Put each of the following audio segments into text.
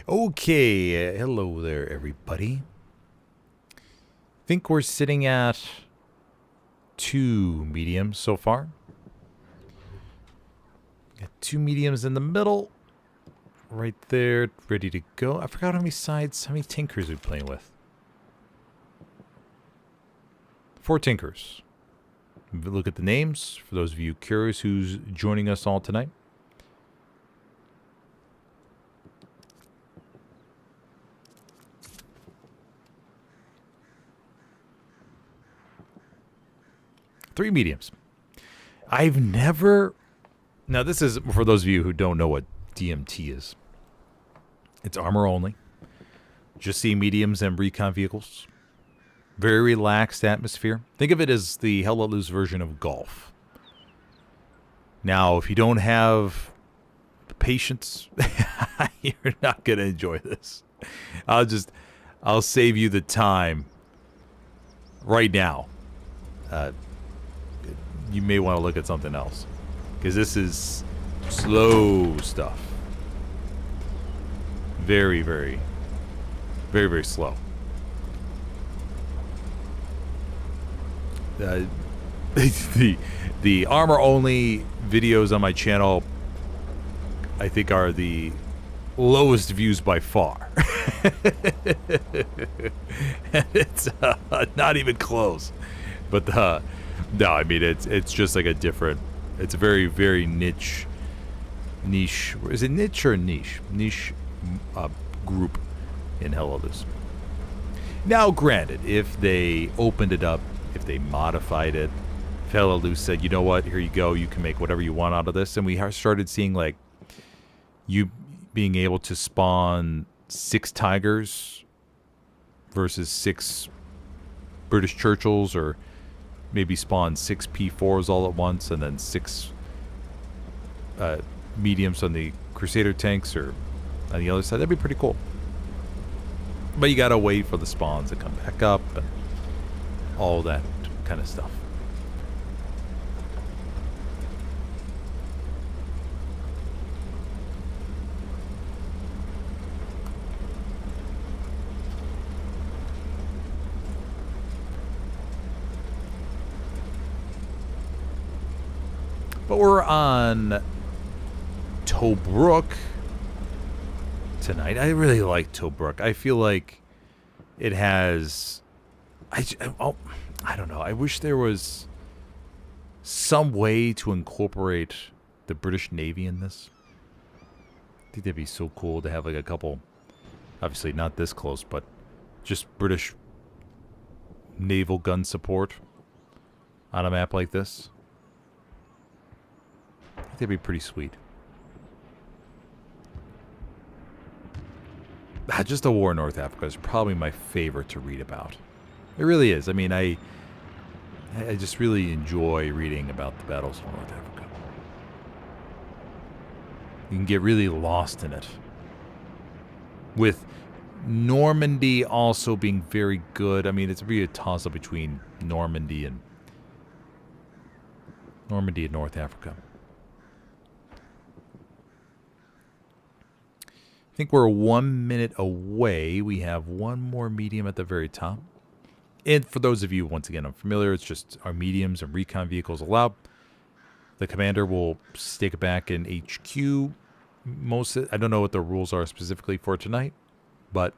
Okay, hello there, everybody. Think we're sitting at 2 mediums so far. Got 2 mediums in the middle, right there, ready to go. I forgot how many sides, how many tinkers we're playing with. 4 tinkers. Look at the names for those of you curious who's joining us all tonight. Three mediums. I've never... Now, this is for those of you who don't know what DMT is. It's armor only. Just see mediums and recon vehicles. Very relaxed atmosphere. Think of it as the Hell Let Loose version of golf. Now, if you don't have the patience, you're not going to enjoy this. I'll save you the time right now. You may want to look at something else, because this is slow stuff. Very, very, very, very slow. The armor only videos on my channel, I think, are the lowest views by far. And it's not even close. But no, I mean, it's just like a different, it's a very, very niche, is it niche or niche? Niche group in Hell Let Loose. Now, granted, if they opened it up, if they modified it, if Hell Let Loose said, you know what, here you go, you can make whatever you want out of this, and we started seeing, like, you being able to spawn 6 Tigers versus 6 British Churchills, or maybe spawn 6 P4s all at once, and then 6 mediums on the Crusader tanks, or on the other side. That'd be pretty cool. But you gotta wait for the spawns to come back up, and all that kind of stuff. But we're on Tobruk tonight. I really like Tobruk. I feel like it has... I don't know. I wish there was some way to incorporate the British Navy in this. I think that'd be so cool to have like a couple... Obviously not this close, but just British naval gun support on a map like this. I think that'd be pretty sweet. Just the war in North Africa is probably my favorite to read about. It really is. I mean, I just really enjoy reading about the battles of North Africa. You can get really lost in it. With Normandy also being very good. I mean, it's really a toss-up between Normandy and North Africa. I think we're 1 minute away. We have one more medium at the very top. And for those of you, once again, unfamiliar, it's just our mediums and recon vehicles allowed. The commander will stick back in HQ. I don't know what the rules are specifically for tonight, but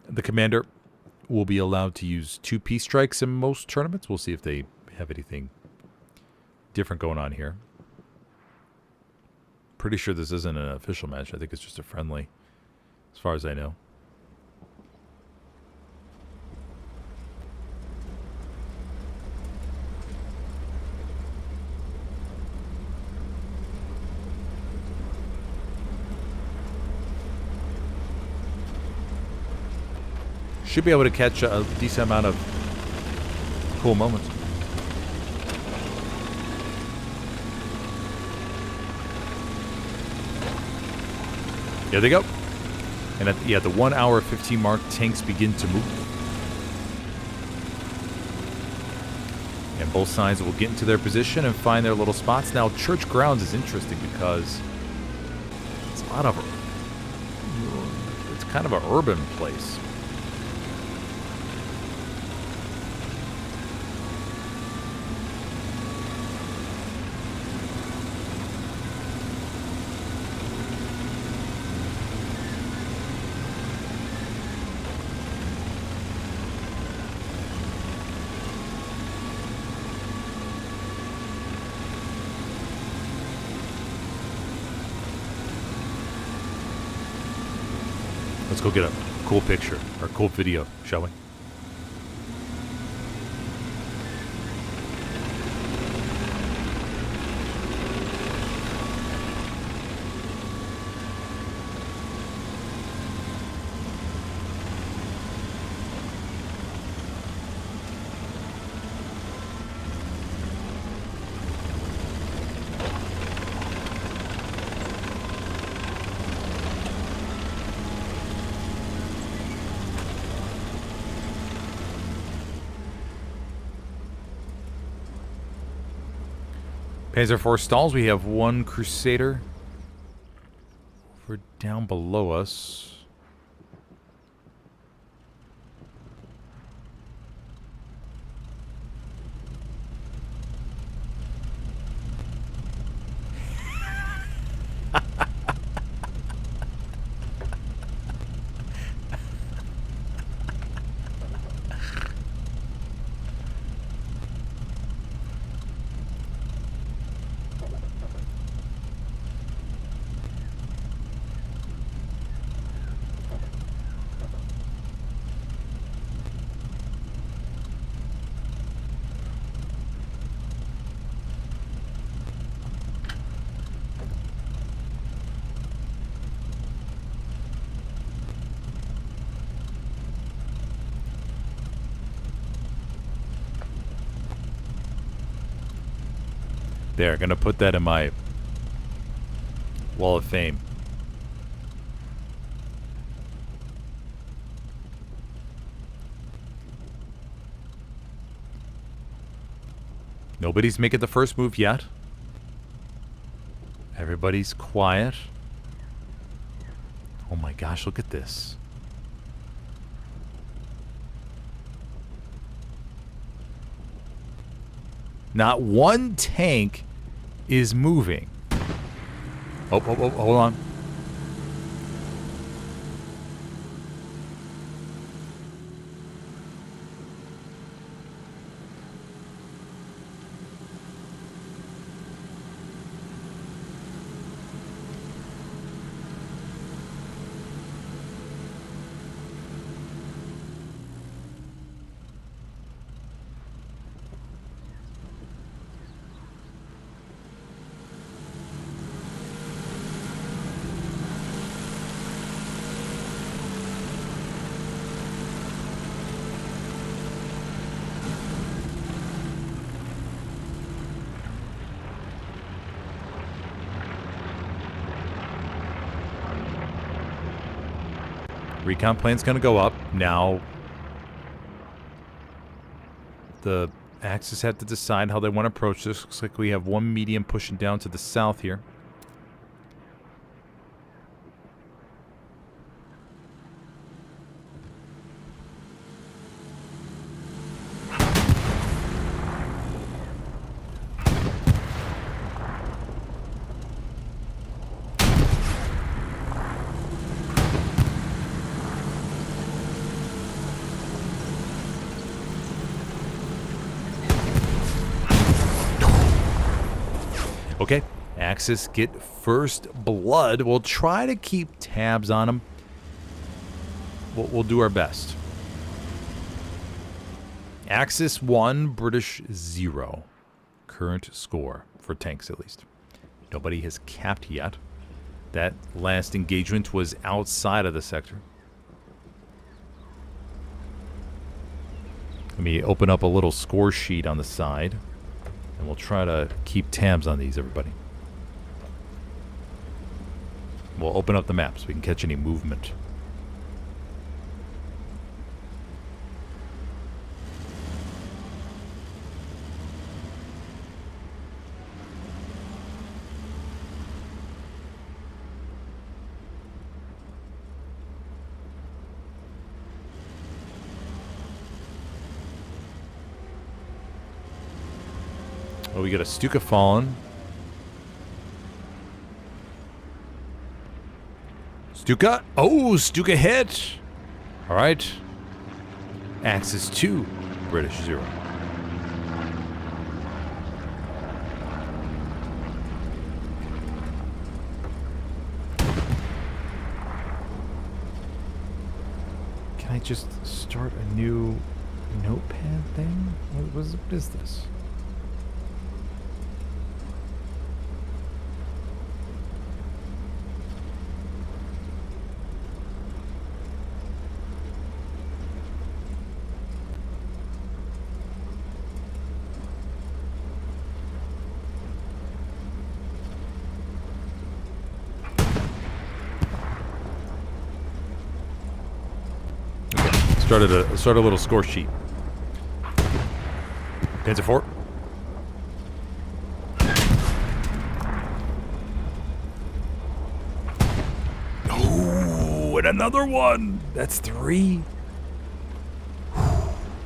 the commander will be allowed to use 2 peace strikes in most tournaments. We'll see if they have anything different going on here. Pretty sure this isn't an official match. I think it's just a friendly, as far as I know. Should be able to catch a decent amount of cool moments. There they go. And at the 1 hour 15 mark, tanks begin to move. And both sides will get into their position and find their little spots. Now, church grounds is interesting because it's a lot of... It's kind of an urban place. Let's go get a cool picture or cool video, shall we? Panzer IV stalls, we have one Crusader over down below us. There, gonna put that in my wall of fame. Nobody's making the first move yet. Everybody's quiet. Oh my gosh, look at this. Not one tank is moving. Oh, hold on. Recon plane's going to go up. Now, the Axis have to decide how they want to approach this. Looks like we have one medium pushing down to the south here. Okay, Axis get first blood. We'll try to keep tabs on them. We'll do our best. Axis 1, British 0. Current score, for tanks at least. Nobody has capped yet. That last engagement was outside of the sector. Let me open up a little score sheet on the side. And we'll try to keep tabs on these, everybody. We'll open up the map so we can catch any movement. Oh, we got a Stuka fallen. Stuka. Oh, Stuka hit. All right. Axis 2. British 0. Can I just start a new notepad thing? What is this? Start a little score sheet. Panzer 4. Oh, and another one. That's 3.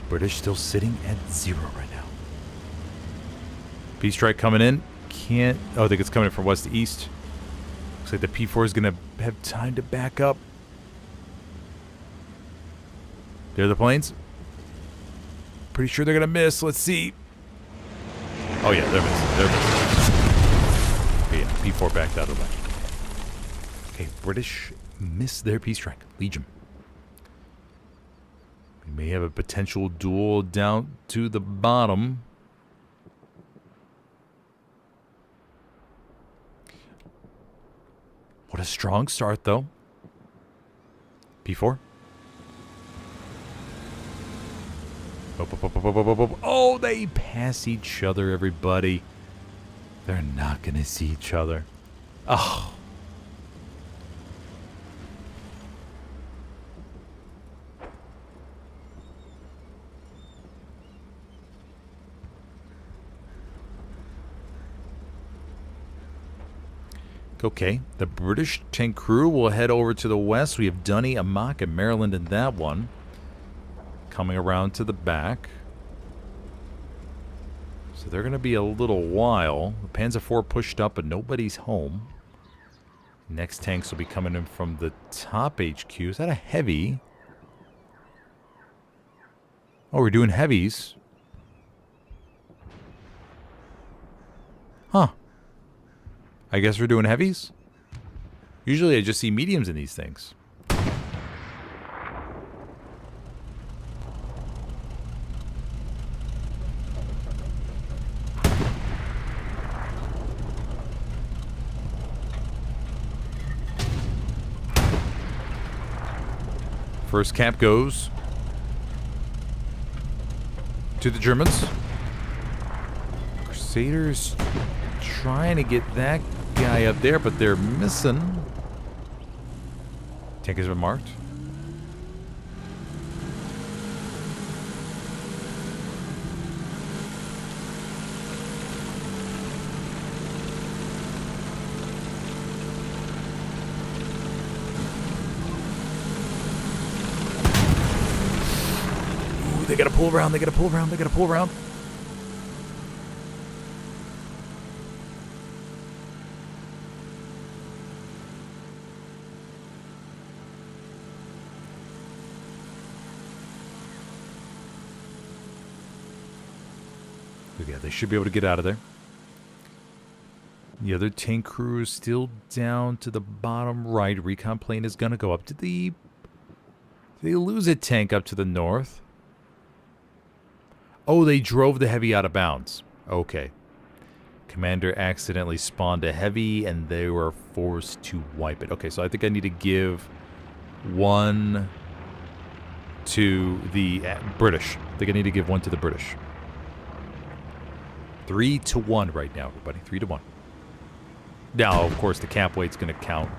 British still sitting at 0 right now. Peace strike coming in. Can't. Oh, I think it's coming in from west to east. Looks like the P4 is going to have time to back up. There are the planes. Pretty sure they're going to miss. Let's see. Oh, yeah, they're missing. Okay, yeah, P4 backed out of the way. Okay, British missed their peace strike. Legion. We may have a potential duel down to the bottom. What a strong start, though. P4. Oh, they pass each other, everybody. They're not going to see each other. Oh. Okay, the British tank crew will head over to the west. We have Dunny, Amok, and Maryland in that one. Coming around to the back. So they're going to be a little while. The Panzer IV pushed up, but nobody's home. Next tanks will be coming in from the top HQ. Is that a heavy? Oh, we're doing heavies. Huh. I guess we're doing heavies? Usually I just see mediums in these things. First cap goes to the Germans. Crusaders trying to get that guy up there, but they're missing. Tank has been marked. They gotta pull around, they gotta pull around, they gotta pull around. Yeah, they should be able to get out of there. The other tank crew is still down to the bottom right. Recon plane is gonna go up to the... Did they lose a tank up to the north? Oh, they drove the heavy out of bounds. Okay. Commander accidentally spawned a heavy, and they were forced to wipe it. Okay, so I think I need to give 1 to the British. I think I need to give 1 to the British. 3-1 right now, everybody. 3-1. Now, of course, the cap weight's going to count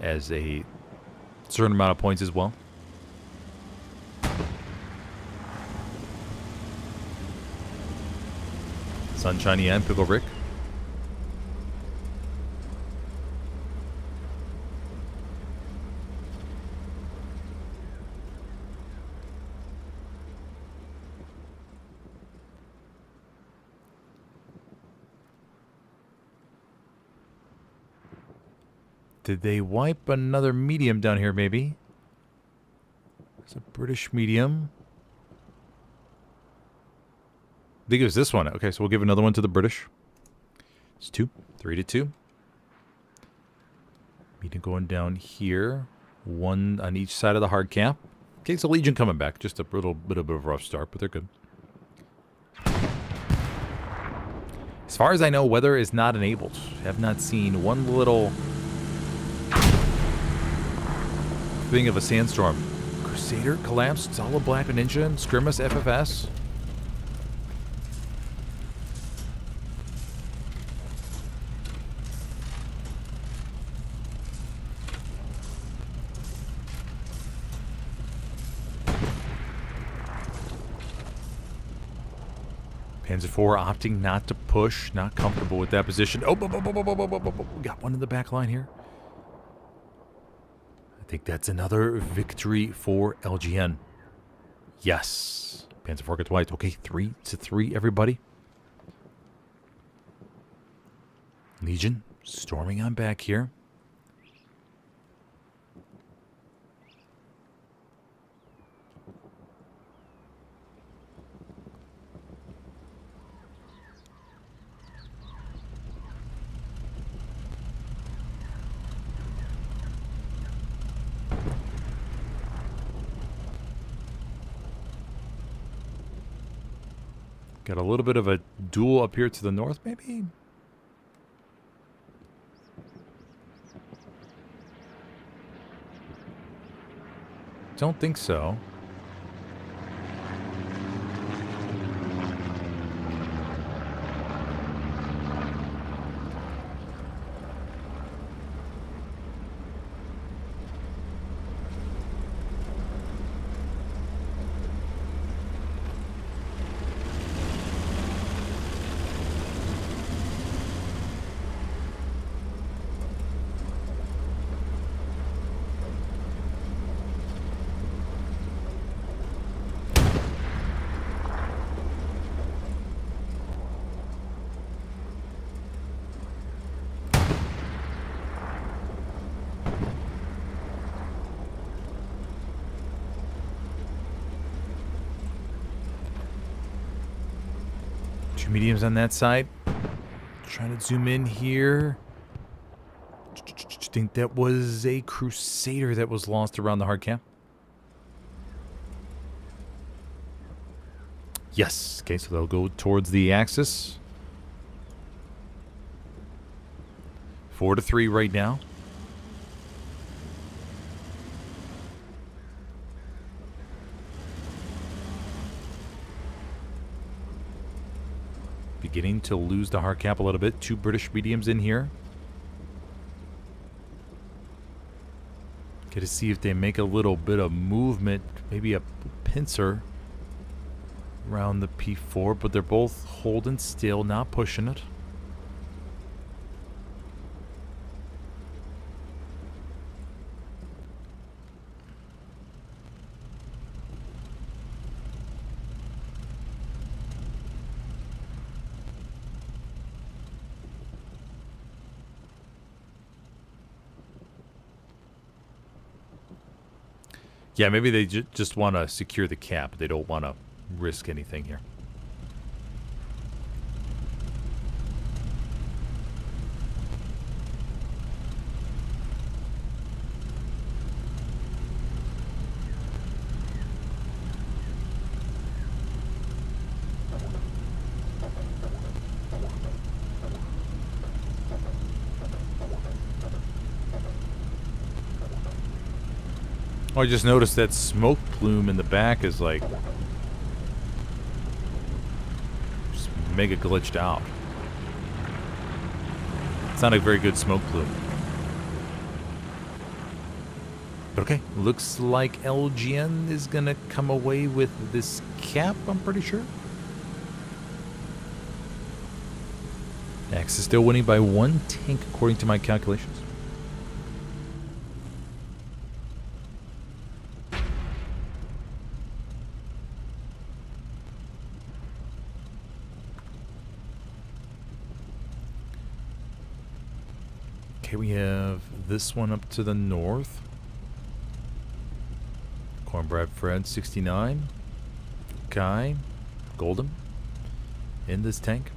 as a certain amount of points as well. Sunshiny and Pickle Rick. Did they wipe another medium down here, maybe? It's a British medium. I think it was this one. Okay, so we'll give another one to the British. It's 2. 3-2. Medium going down here. 1 on each side of the hard cap. Okay, so Legion coming back. Just a little bit of a rough start, but they're good. As far as I know, weather is not enabled. Have not seen one little thing of a sandstorm. Crusader collapsed. Solid Black Ninja and Skirmish FFS. Panzer IV opting not to push, not comfortable with that position. Oh, we got one in the back line here. I think that's another victory for LGN. Yes. Panzer IV gets wiped. Okay, 3-3, everybody. Legion storming on back here. Got a little bit of a duel up here to the north, maybe? Don't think so. Mediums on that side. Trying to zoom in here. I think that was a Crusader that was lost around the hard cap. Yes. Okay, so they'll go towards the axis. 4-3 right now. Beginning to lose the hard cap a little bit. 2 British mediums in here. Get to see if they make a little bit of movement. Maybe a pincer around the P4, but they're both holding still, not pushing it. Yeah, maybe they just want to secure the cap. They don't want to risk anything here. Oh, I just noticed that smoke plume in the back is like just mega glitched out. It's not a very good smoke plume. But okay, looks like LGN is gonna come away with this cap, I'm pretty sure. Axis is still winning by 1 tank according to my calculations. Okay, we have this one up to the north. Cornbread Fred, 69. Kai, Golden, in this tank.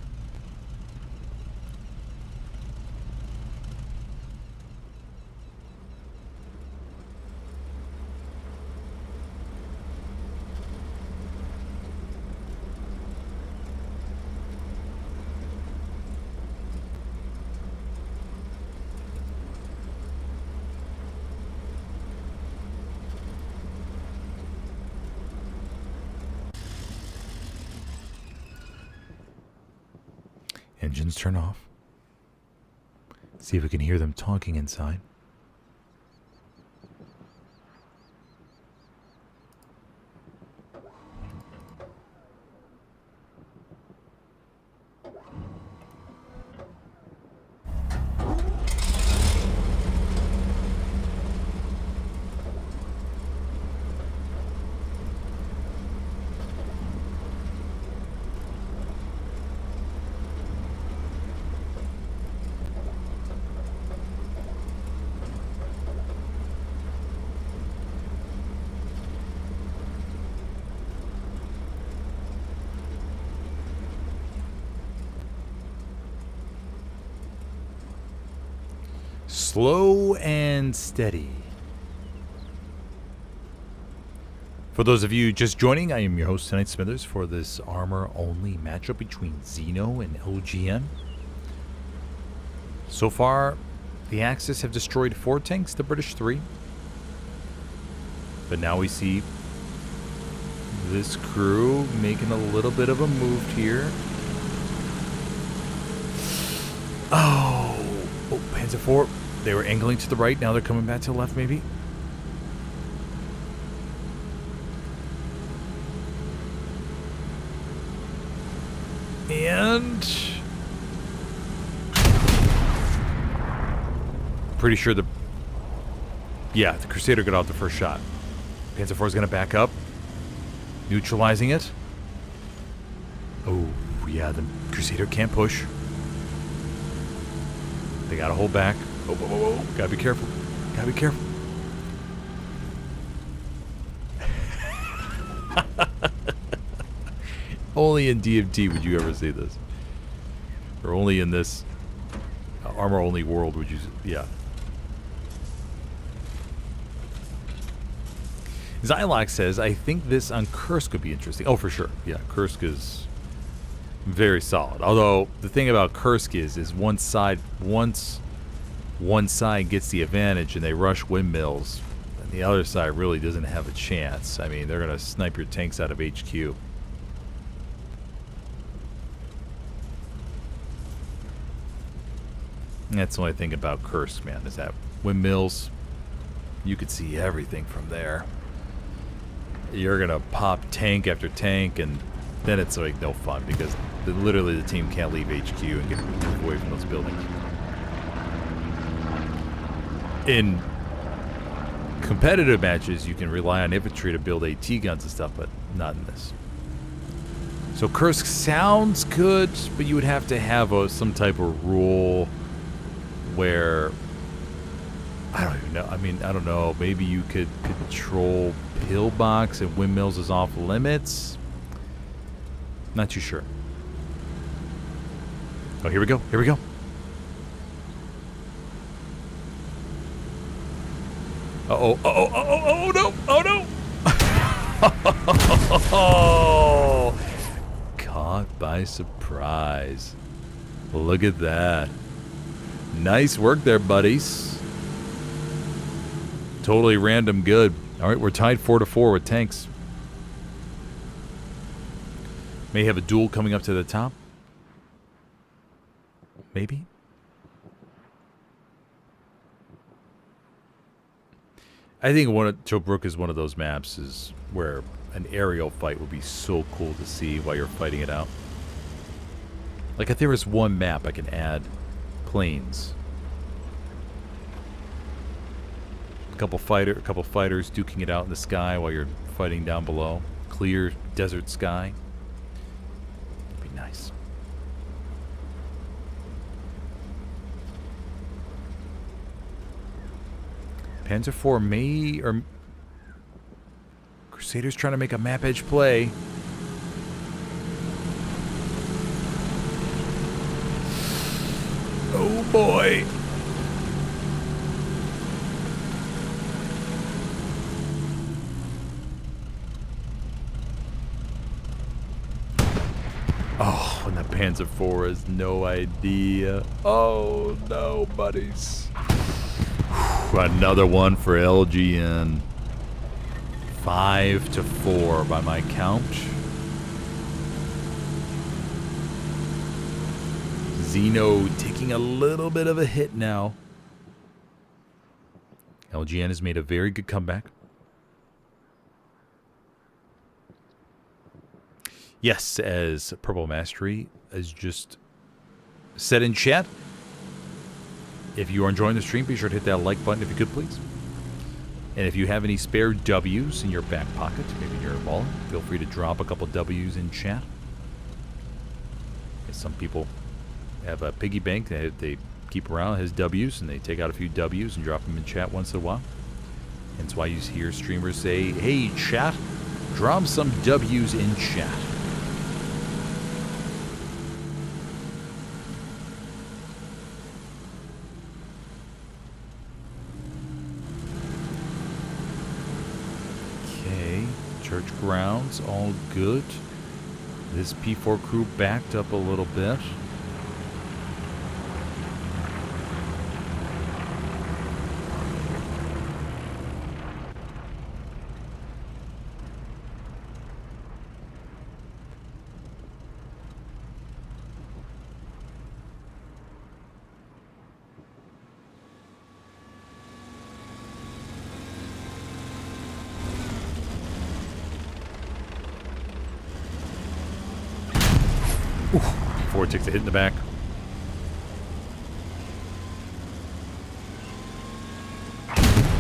Engines turn off. See if we can hear them talking inside. Slow and steady. For those of you just joining, I am your host tonight, Smithers, for this armor-only matchup between XENO and LGN. So far, the Axis have destroyed 4 tanks, the British 3. But now we see this crew making a little bit of a move here. Oh, Panzer 4. They were angling to the right, now they're coming back to the left, maybe. And pretty sure the Crusader got out the first shot. Panzer 4 is going to back up, neutralizing it. Oh, yeah, the Crusader can't push. They got to hold back. Oh, whoa, whoa, whoa. Gotta be careful. Gotta be careful. Only in DMT would you ever see this. Or only in this armor-only world would you... Yeah. Zylox says, I think this on Kursk could be interesting. Oh, for sure. Yeah, Kursk is very solid. Although, the thing about Kursk is once one side gets the advantage and they rush windmills, and the other side really doesn't have a chance. I mean, they're going to snipe your tanks out of HQ. And that's the only thing about Kursk, man, is that windmills, you could see everything from there. You're going to pop tank after tank, and then it's like no fun because literally the team can't leave HQ and get away from those buildings. In competitive matches, you can rely on infantry to build AT guns and stuff, but not in this. So Kursk sounds good, but you would have to have some type of rule where, I don't even know. I mean, I don't know. Maybe you could control pillbox and windmills is off limits. Not too sure. Oh, here we go. Here we go. Uh-oh, uh-oh, uh-oh, oh no, oh no! Caught by surprise. Look at that. Nice work there, buddies. Totally random good. Alright, we're tied 4-4 with tanks. May have a duel coming up to the top. Maybe? I think Tobruk is one of those maps is where an aerial fight would be so cool to see while you're fighting it out. Like if there was one map I can add planes. A couple fighters duking it out in the sky while you're fighting down below. Clear desert sky. It'd be nice. Panzer IV may, or Crusaders trying to make a map edge play. Oh boy. Oh, and the Panzer IV has no idea. Oh no, buddies. Another one for LGN. 5-4 by my count. XENO taking a little bit of a hit now. LGN has made a very good comeback. Yes, as Purple Mastery has just said in chat, if you are enjoying the stream, be sure to hit that like button if you could, please. And if you have any spare W's in your back pocket, maybe in your wallet, feel free to drop a couple W's in chat. Some people have a piggy bank that they keep around, has W's, and they take out a few W's and drop them in chat once in a while. That's why you hear streamers say, hey, chat, drop some W's in chat. Church grounds, all good. This P4 crew backed up a little bit. Ford takes a hit in the back.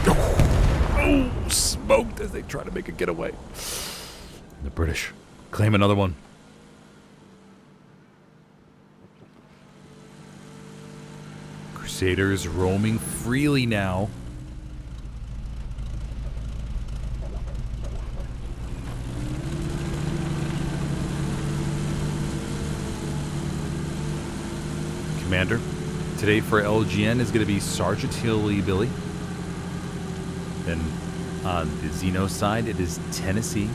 Oh, smoked as they try to make a getaway. The British claim another one. Crusaders roaming freely now. Commander today for LGN is going to be Sergeant Hilly Billy. Then on the XENO side, it is Tennessee.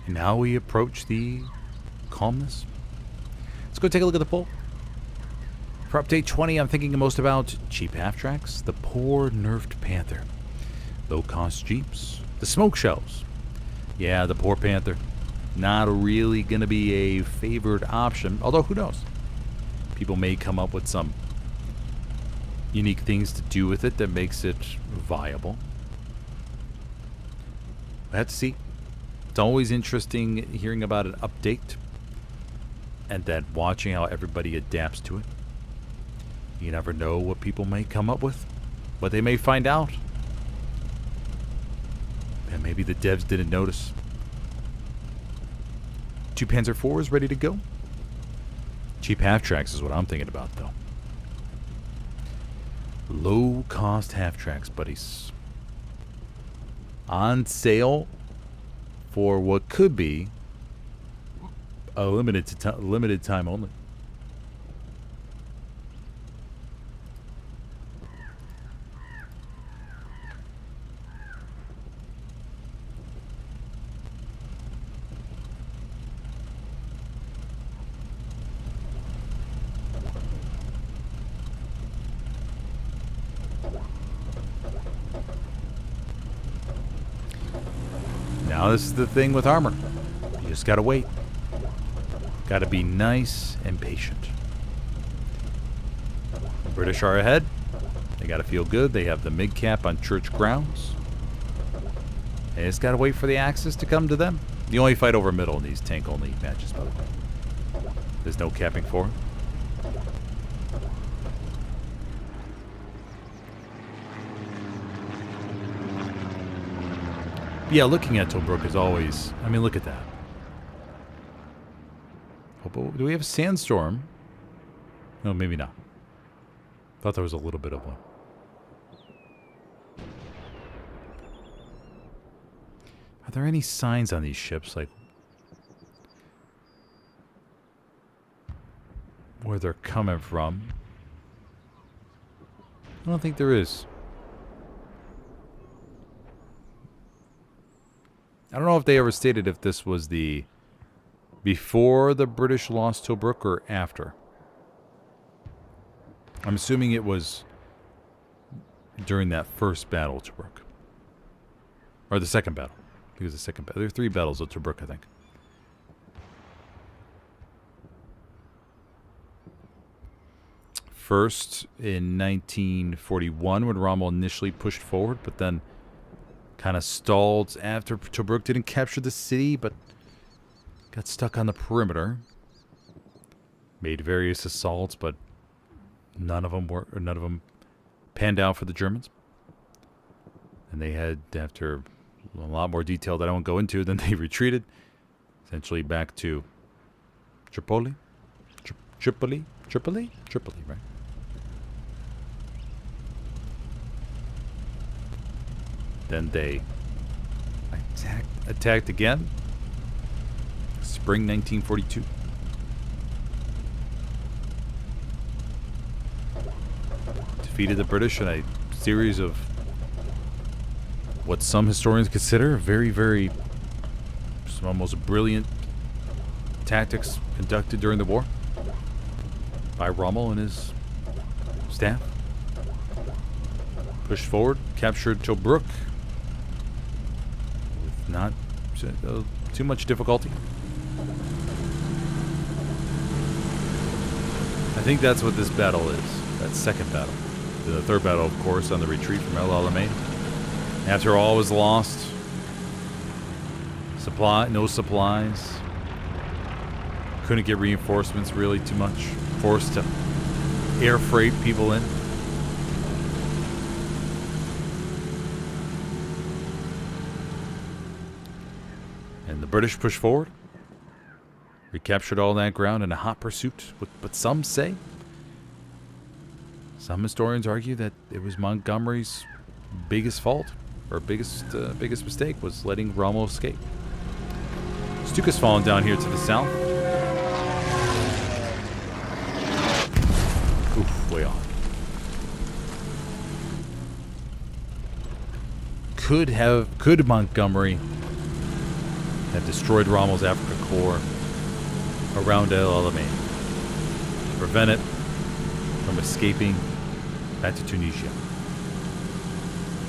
And now we approach the calmness. Let's go take a look at the poll. For update 20, I'm thinking most about cheap half-tracks, the poor nerfed Panther, low-cost Jeeps, the smoke shells. Yeah, the poor Panther. Not really going to be a favored option, although who knows? People may come up with some unique things to do with it that makes it viable. We'll have to see. It's always interesting hearing about an update and then watching how everybody adapts to it. You never know what people may come up with, what they may find out. And maybe the devs didn't notice. 2 Panzer IVs ready to go. Cheap half-tracks is what I'm thinking about, though. Low-cost half-tracks, buddies. On sale for what could be a limited time only. Now this is the thing with armor. You just gotta wait. Gotta be nice and patient. The British are ahead. They gotta feel good. They have the mid-cap on church grounds. They just gotta wait for the Axis to come to them. You only fight over middle in these tank-only matches, by the way. There's no capping forward. Yeah, looking at Tobruk is always... I mean, look at that. Oh, do we have a sandstorm? No, maybe not. Thought there was a little bit of one. Are there any signs on these ships, like... where they're coming from? I don't think there is. I don't know if they ever stated if this was the before the British lost Tobruk or after. I'm assuming it was during that first battle of Tobruk. Or the second battle. I think it was the second battle. There were 3 battles of Tobruk, I think. First in 1941 when Rommel initially pushed forward, but then kind of stalled after Tobruk didn't capture the city, but got stuck on the perimeter. Made various assaults, but none of them panned out for the Germans. And they had, after a lot more detail that I won't go into, then they retreated, essentially back to Tripoli, right? Then they attacked again. Spring 1942. Defeated the British in a series of what some historians consider very, very, some almost brilliant tactics conducted during the war by Rommel and his staff. Pushed forward, captured Tobruk. Not too much difficulty. I think that's what this battle is. That second battle. The third battle, of course, on the retreat from El Alamein. After all was lost, no supplies. Couldn't get reinforcements really too much. Forced to air freight people in. And the British pushed forward. Recaptured all that ground in a hot pursuit. But some say, some historians argue that it was Montgomery's biggest fault, or biggest mistake, was letting Rommel escape. Stuka's fallen down here to the south. Oof, way off. Could Montgomery have destroyed Rommel's Africa Corps around El Alamein to prevent it from escaping back to Tunisia?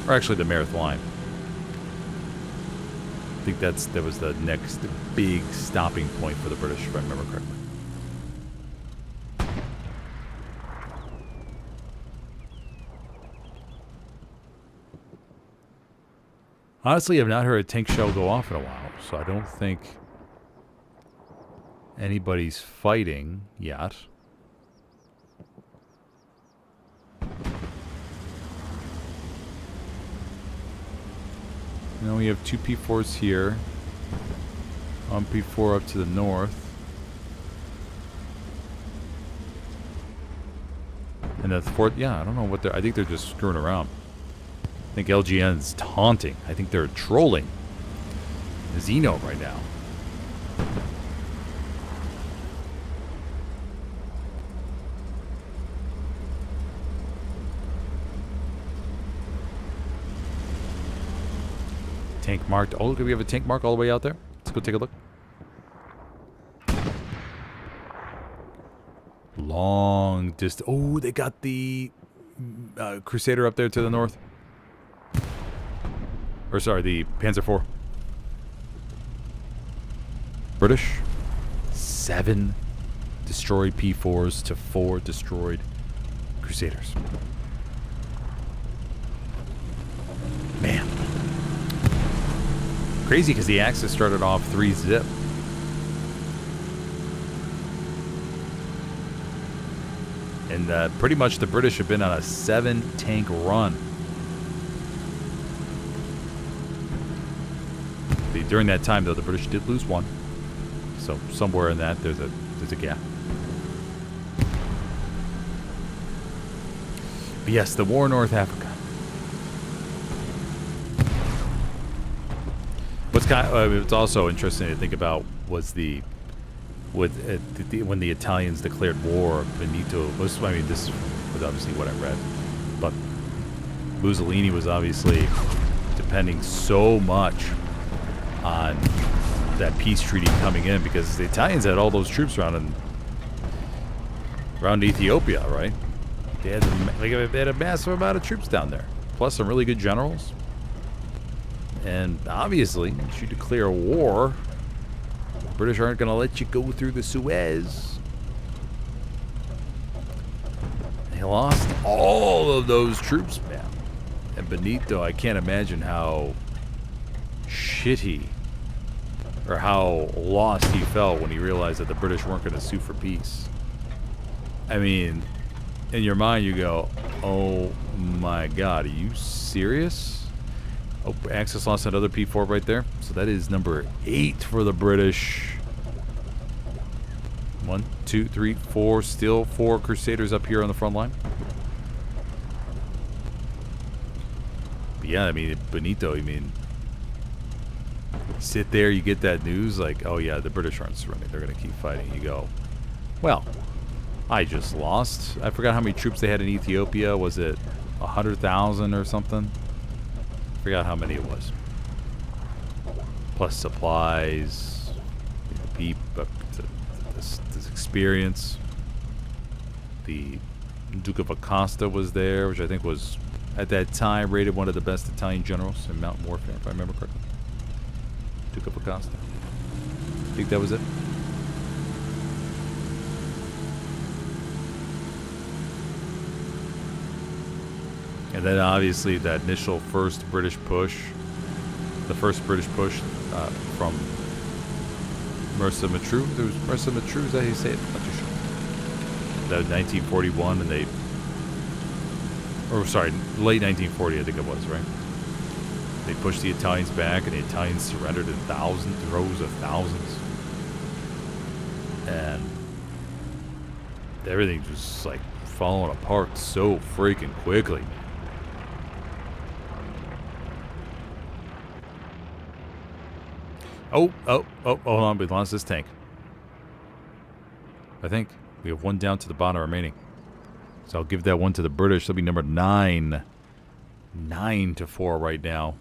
Or actually the Merith Line. I think that was the next big stopping point for the British, if I remember correctly. Honestly, I've not heard a tank shell go off in a while, so I don't think anybody's fighting yet. Now we have 2 P4s here. 1 P4 up to the north. And And the fourth, yeah, I don't know what they're. I think they're just screwing around. I think LGN's taunting. I think they're trolling XENO right now. Tank marked. Oh, look, we have a tank mark all the way out there. Let's go take a look. Long distance. Oh, they got the Crusader up there to the north. Or sorry, the Panzer IV. British. 7 destroyed P4s to 4 destroyed Crusaders. Man. Crazy because the Axis started off 3-zip. And pretty much the British have been on a 7-tank run. During that time, though, the British did lose 1. So somewhere in that, there's a gap. But yes, the war in North Africa. What's also interesting to think about was when the Italians declared war. Benito was, I mean, this was obviously what I read, but Mussolini was obviously depending so much on that peace treaty coming in because the Italians had all those troops around Ethiopia, right? They had a massive amount of troops down there, plus some really good generals. And obviously, once you declare war, the British aren't going to let you go through the Suez. They lost all of those troops, man. And Benito, I can't imagine how shitty or how lost he felt when he realized that the British weren't going to sue for peace. I mean, in your mind you go, oh my god, are you serious? Oh, Axis lost another P4 right there. So that is number 8 for the British. 1, 2, 3, 4. Still 4 Crusaders up here on the front line. But yeah, I mean, Benito, I mean, sit there, you get that news, like, oh yeah, the British aren't surrendering. They're going to keep fighting. You go, well, I just lost. I forgot how many troops they had in Ethiopia. Was it 100,000 or something? I forgot how many it was. Plus supplies, this experience. The Duke of Acosta was there, which I think was, at that time, rated one of the best Italian generals in mountain warfare, if I remember correctly. Duke of Acosta. I think that was it. And then obviously that initial first British push, the first British push from Mersa Matruh. There was Mersa Matruh, is that how you say it? I'm not too sure. That was 1941, and late 1940, I think it was, right? They pushed the Italians back, and the Italians surrendered in rows of thousands. And everything just like falling apart so freaking quickly. Oh, hold on, we lost this tank. I think we have 1 down to the bottom remaining. So I'll give that one to the British. That'll be number 9. 9-4 right now.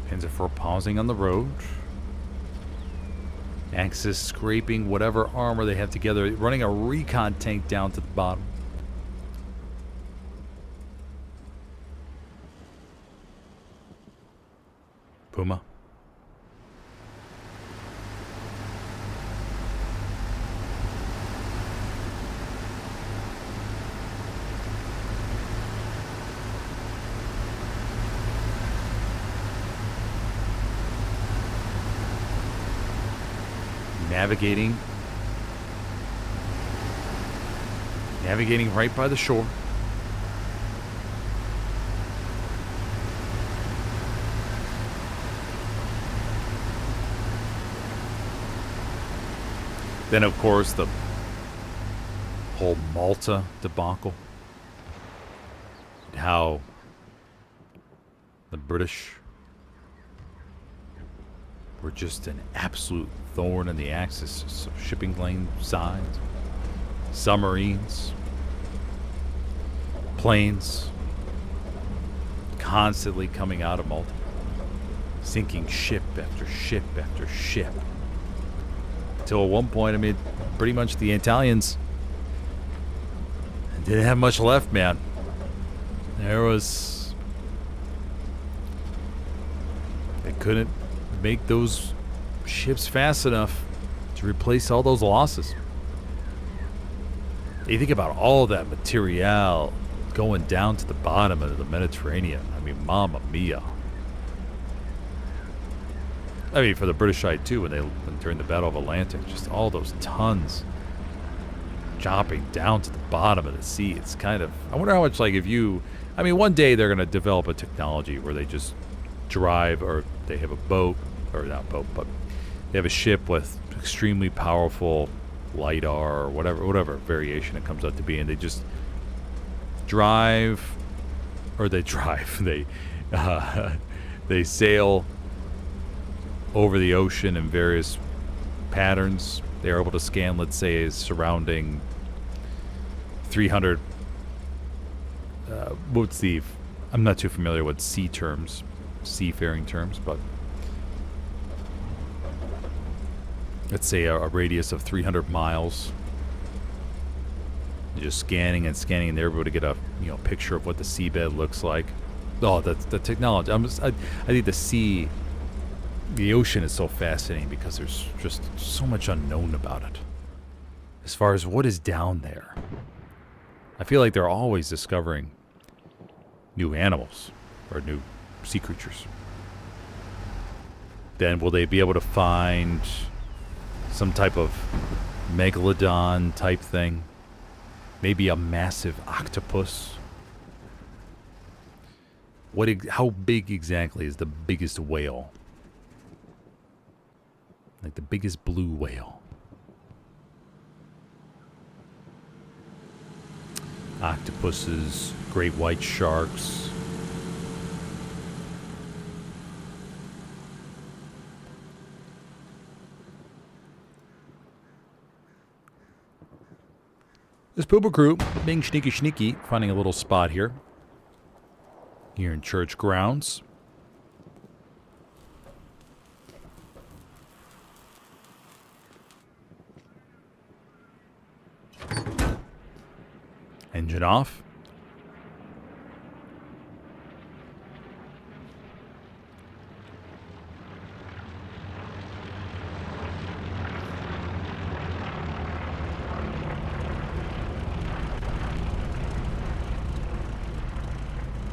Panzer IV pausing on the road. Axis scraping whatever armor they have together, running a recon tank down to the bottom. Puma. Navigating right by the shore. Then, of course, the whole Malta debacle. And how the British were just an absolute thorn in the axis of shipping lane signs, submarines, planes, constantly coming out of Malta, sinking ship after ship after ship. Until at one point, I mean, pretty much the Italians didn't have much left, man. They couldn't make those ships fast enough to replace all those losses. You think about all that material going down to the bottom of the Mediterranean. I mean, mamma mia. I mean, for the British side too, during the Battle of Atlantic, just all those tons dropping down to the bottom of the sea. It's kind of, I wonder how much, like, one day they're going to develop a technology where they just drive, or they have a boat, or not boat, but they have a ship with extremely powerful LiDAR or whatever variation it comes out to be, and they just drive, or they sail over the ocean in various patterns. They are able to scan, let's say, surrounding 300. I'm not too familiar with seafaring terms, but let's say a radius of 300 miles. You're just scanning and scanning, and they're able to get a picture of what the seabed looks like. Oh, that's the technology. I think the ocean is so fascinating because there's just so much unknown about it. As far as what is down there, I feel like they're always discovering new animals or new sea creatures. Then will they be able to find some type of megalodon type thing? Maybe a massive octopus? How big exactly is the biggest whale? Like the biggest blue whale. Octopuses, great white sharks. This Pooba crew being sneaky, finding a little spot here in church grounds. Engine off.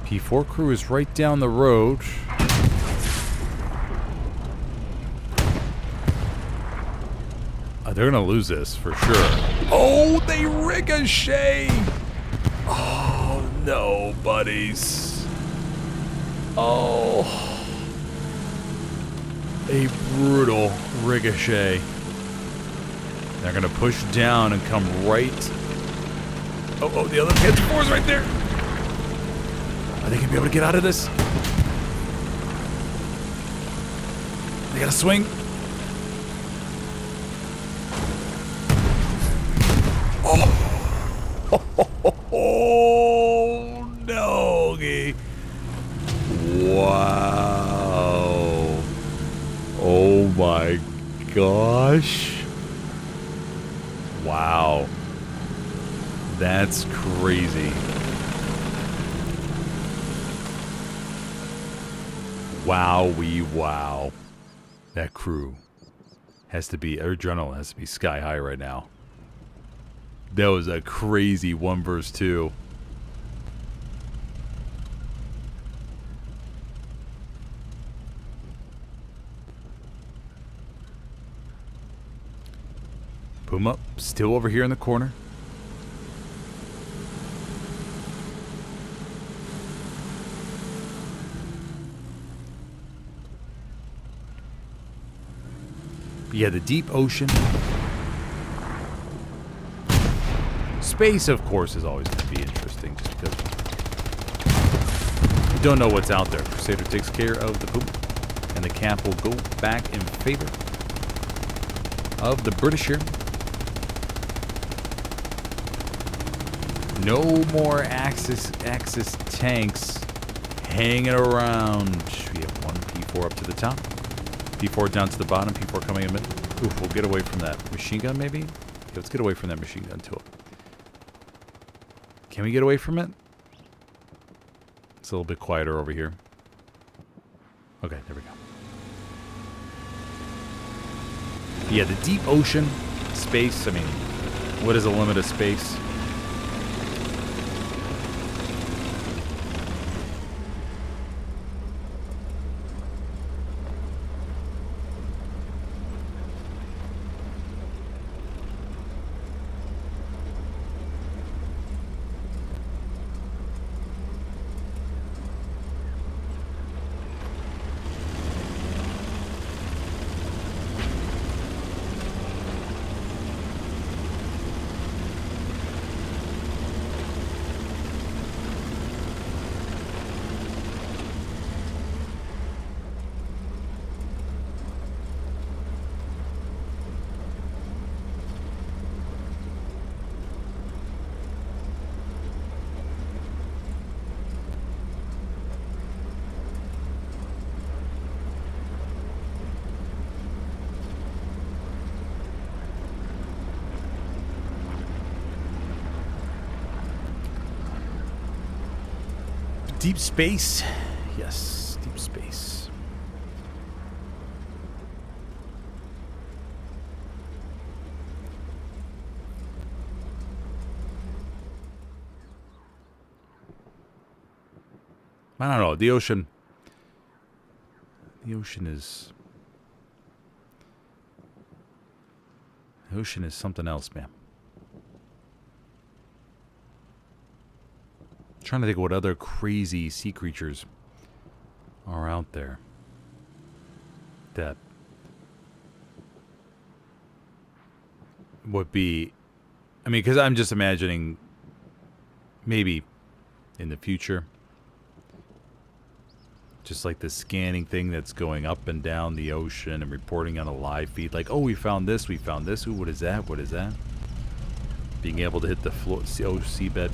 P4 crew is right down the road. They're gonna lose this for sure. Oh, they ricochet! Oh no, buddies. Oh, a brutal ricochet. They're gonna push down and come right. Oh, the other kid's four's right there. Are they gonna be able to get out of this? They gotta swing. Oh no! Wow! Oh my gosh. Wow. That's crazy. Wowee wow. That crew has to be, their adrenaline has to be sky high right now. That was a crazy 1 versus 2. Puma still over here in the corner. Yeah, the deep ocean. Space, of course, is always going to be interesting just because you don't know what's out there. Crusader takes care of the Puma, and the cap will go back in favor of the British here. No more Axis tanks hanging around. We have one P4 up to the top. P4 down to the bottom. P4 coming in mid. Oof, we'll get away from that machine gun maybe? Yeah, let's get away from that machine gun tool. Can we get away from it? It's a little bit quieter over here. Okay, there we go. Yeah, the deep ocean, space. I mean, what is the limit of space? Deep space. Yes, deep space. I don't know. The ocean. The ocean is. The ocean is something else, man. Trying to think of what other crazy sea creatures are out there that would be, I mean, because I'm just imagining maybe in the future, just like the scanning thing that's going up and down the ocean and reporting on a live feed, like, oh, we found this. Ooh, what is that? What is that? Being able to hit the floor, seabed.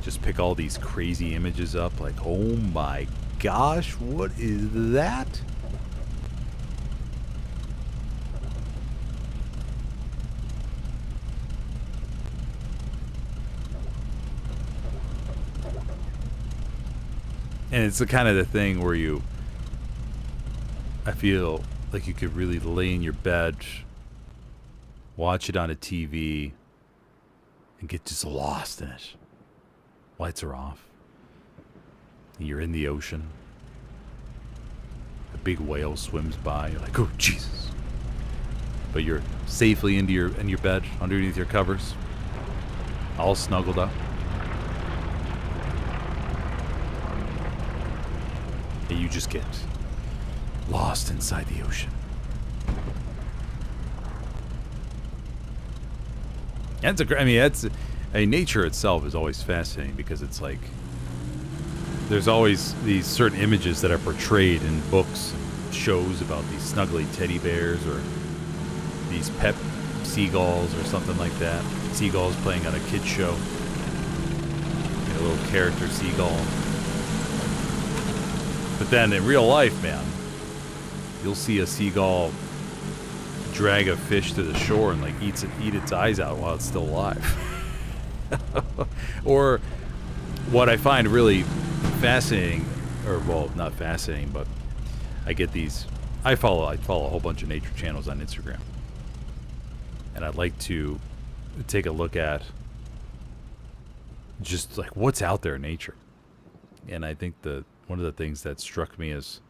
Just pick all these crazy images up, like, oh my gosh, what is that? And it's the kind of the thing where I feel like you could really lay in your bed, watch it on a TV, and get just lost in it. Lights are off. You're in the ocean. A big whale swims by. You're like, oh Jesus! But you're safely in your bed, underneath your covers, all snuggled up. And you just get lost inside the ocean. That's nature itself is always fascinating because it's like there's always these certain images that are portrayed in books and shows about these snuggly teddy bears or these pet seagulls or something like that. Seagulls playing on a kid's show. A little character seagull. But then in real life, man, You'll see a seagull drag a fish to the shore and like eat its eyes out while it's still alive. Or what I find really fascinating, or well, not fascinating, but I get these. I follow a whole bunch of nature channels on Instagram, and I'd like to take a look at just like what's out there in nature. And I think one of the things that struck me was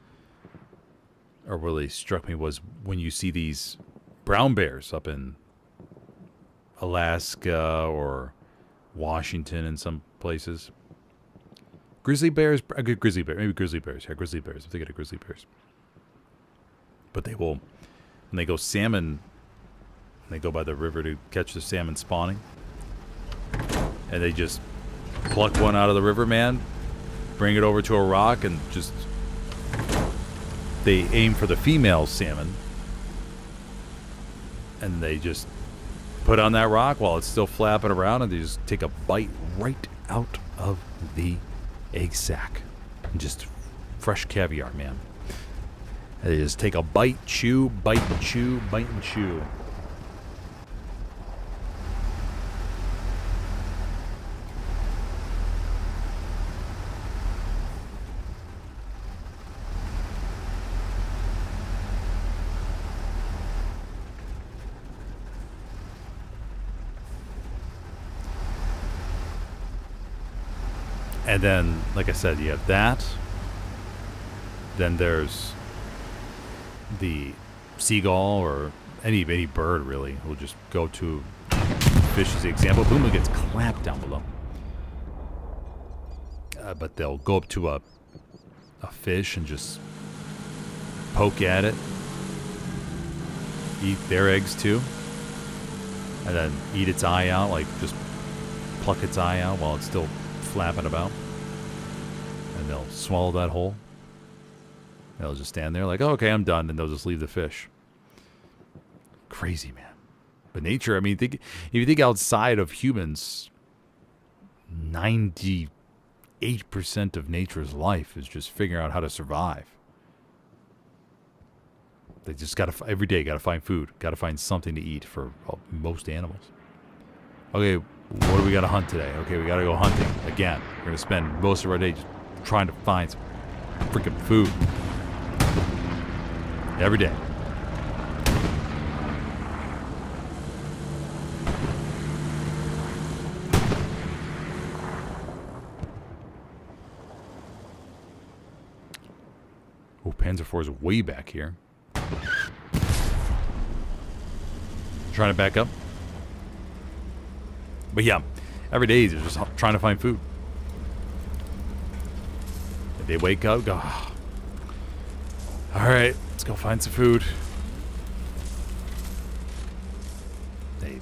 when you see these brown bears up in Alaska or Washington in some places. Grizzly bears, maybe grizzly bears. Yeah, grizzly bears. I'm thinking of grizzly bears. But when they go salmon, they go by the river to catch the salmon spawning, and they just pluck one out of the river, man, bring it over to a rock, and just they aim for the female salmon, and they just put on that rock while it's still flapping around, and they just take a bite right out of the egg sac. And just fresh caviar, man. And they just take a bite, chew, bite and chew, bite and chew. And then, like I said, you have that. Then there's the seagull or any bird, really. We'll just go to fish as the example. Boom, it gets clapped down below. But they'll go up to a fish and just poke at it. Eat their eggs, too. And then eat its eye out, like just pluck its eye out while it's still flapping about. And they'll swallow that whole. They'll just stand there like, oh, okay, I'm done, and they'll just leave the fish. Crazy, man. But nature, I mean, if you think outside of humans, 98% of nature's life is just figuring out how to survive. They just every day got to find food, got to find something to eat for most animals. Okay, what do we got to hunt today? Okay, we got to go hunting again. We're going to spend most of our day just trying to find some freaking food. Every day. Oh, Panzer IV is way back here. Trying to back up. But yeah, every day they're just trying to find food. If they wake up, go, oh, all right, let's go find some food. They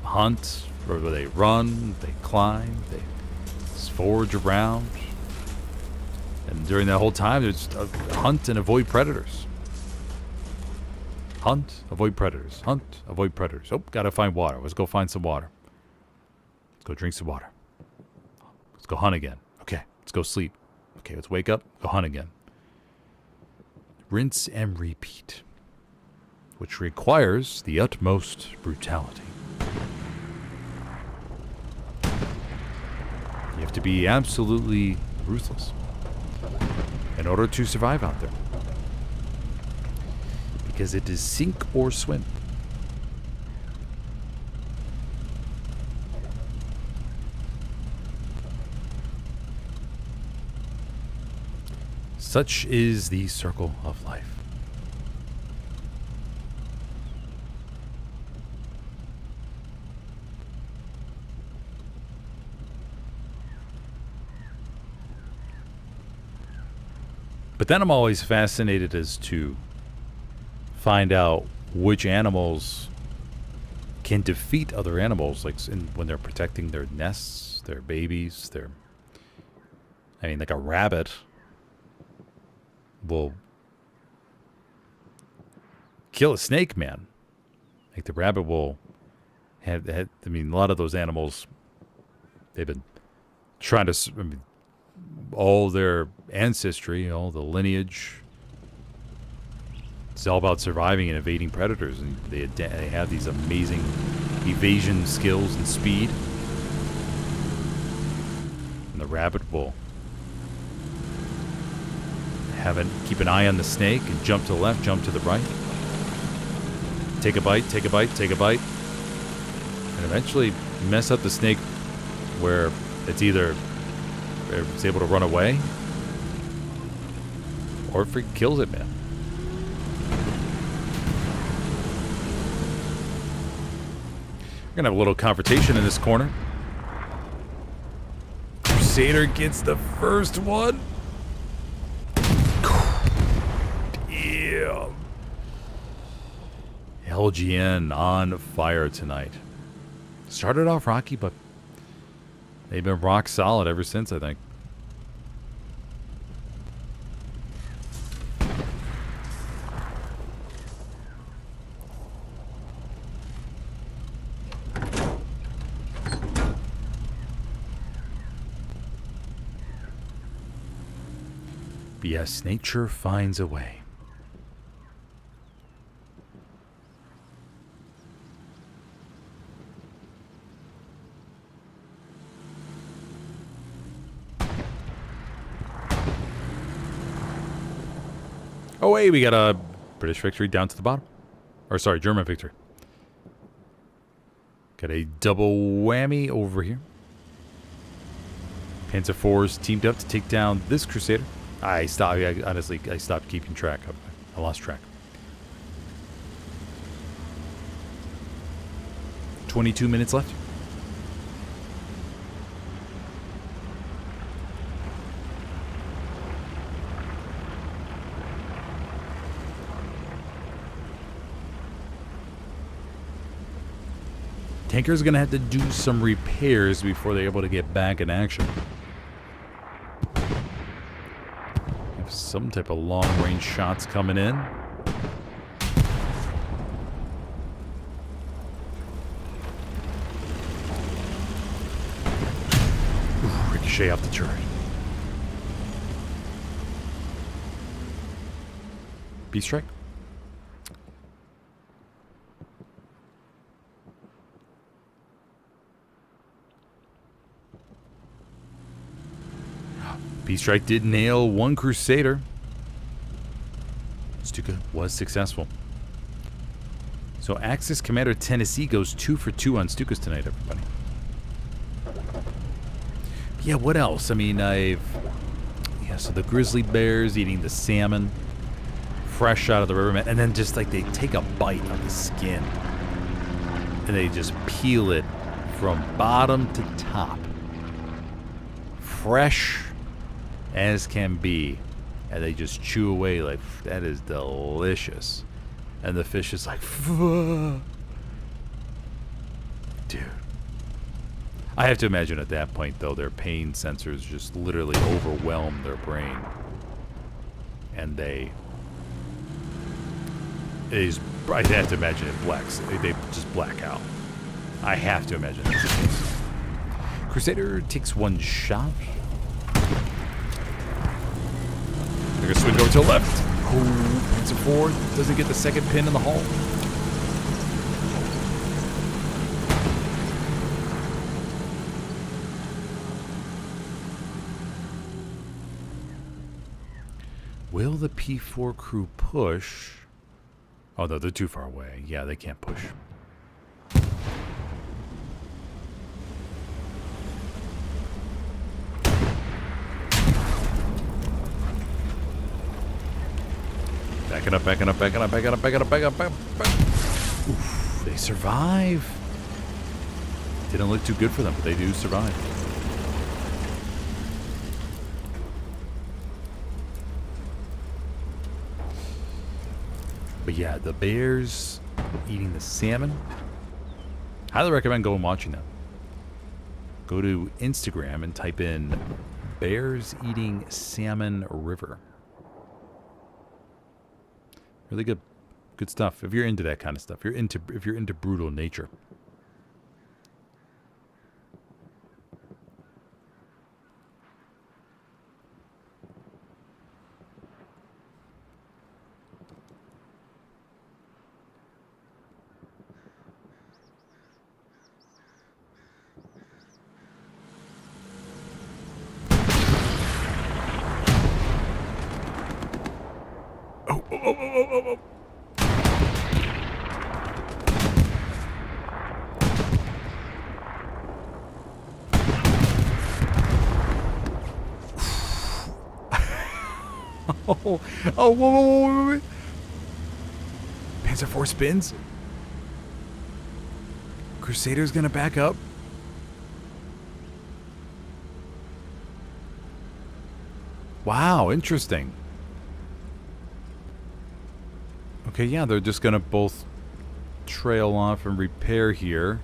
hunt, or they run, they climb, they forage around. And during that whole time, they just hunt and avoid predators. Hunt, avoid predators. Hunt, avoid predators. Oh, gotta find water. Let's go find some water. Let's go drink some water. Let's go hunt again. Okay, let's go sleep. Okay, let's wake up, go hunt again. Rinse and repeat, which requires the utmost brutality. You have to be absolutely ruthless in order to survive out there. Because it is sink or swim. Such is the circle of life. But then I'm always fascinated as to find out which animals can defeat other animals, like when they're protecting their nests, their babies, like a rabbit will kill a snake, man. Like the rabbit will have a lot of those animals, they've been trying to, all their ancestry, all the lineage, It's all about surviving and evading predators, and they have these amazing evasion skills and speed. And the rabbit will keep an eye on the snake and jump to the left, jump to the right. Take a bite, take a bite, take a bite. And eventually mess up the snake where it's either it's able to run away or it freaking kills it, man. We're gonna have a little confrontation in this corner. Crusader gets the first one. Damn. LGN on fire tonight. Started off rocky, but they've been rock solid ever since, I think. But yes, nature finds a way. Oh, hey, we got a British victory down to the bottom. Or, sorry, German victory. Got a double whammy over here. Panzer IVs teamed up to take down this Crusader. Honestly, I stopped keeping track. I lost track. 22 minutes left. Tanker's going to have to do some repairs before they're able to get back in action. Have some type of long-range shots coming in. Ooh, ricochet off the turret. Beast strike. Beast strike did nail one Crusader. Stuka was successful. So Axis Commander Tennessee goes 2 for 2 on Stukas tonight, everybody. Yeah, what else? I mean, so the grizzly bears eating the salmon fresh out of the river, and then just like they take a bite of the skin and they just peel it from bottom to top. Fresh as can be, and they just chew away like that is delicious. And the fish is like, dude. I have to imagine at that point though their pain sensors just literally overwhelm their brain, and I have to imagine it blacks. They just black out. I have to imagine that's the case. Crusader takes one shot. They're going to swing over to the left. Oh, Panzer IV doesn't get the second pin in the hull. Will the P4 crew push? Oh, no, they're too far away. Yeah, they can't push. Backing up, backing up, backing up, backing up, backing up, backing up, backing up. Oof, they survive. Didn't look too good for them, but they do survive. But yeah, the bears eating the salmon. Highly recommend going and watching them. Go to Instagram and type in bears eating salmon river. Really good stuff. If you're into that kind of stuff, if you're into brutal nature. oh. Oh, whoa. Panzer IV spins. Crusader's gonna back up. Wow, interesting. Okay, yeah, they're just gonna both trail off and repair here.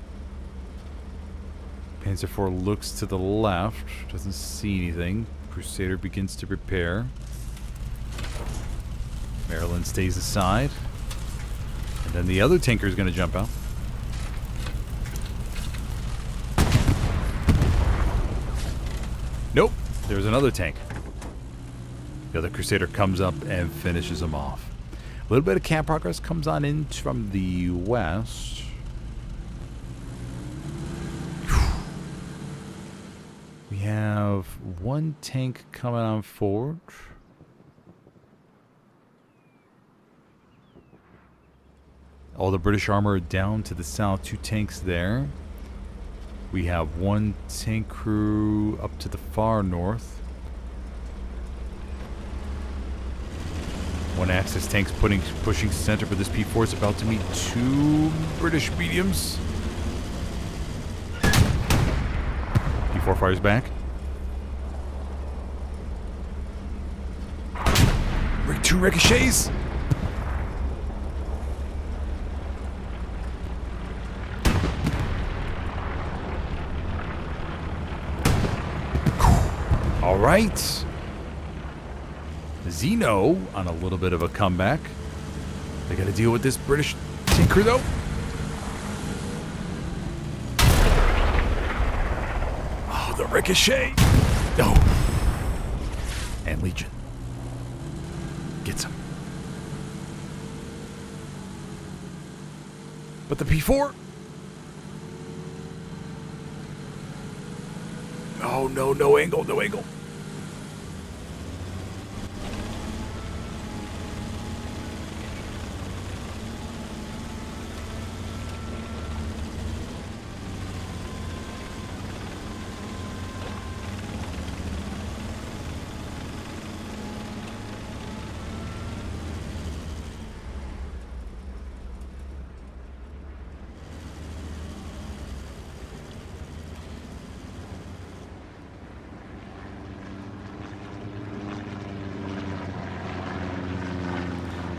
Panzer IV looks to the left, doesn't see anything. Crusader begins to repair. Maryland stays aside. And then the other tanker is going to jump out. Nope. There's another tank. The other Crusader comes up and finishes him off. A little bit of camp progress comes on in from the west. We have one tank coming on forward. All the British armor down to the south. 2 tanks there. We have 1 tank crew up to the far north. 1 Axis tank's pushing center for this P4. It's about to meet 2 British mediums. P4 fires back. 2 ricochets. All right. XENO on a little bit of a comeback. They got to deal with this British tanker, though. Oh, the ricochet. Oh. And Legion gets him. But the P4. Oh, no angle.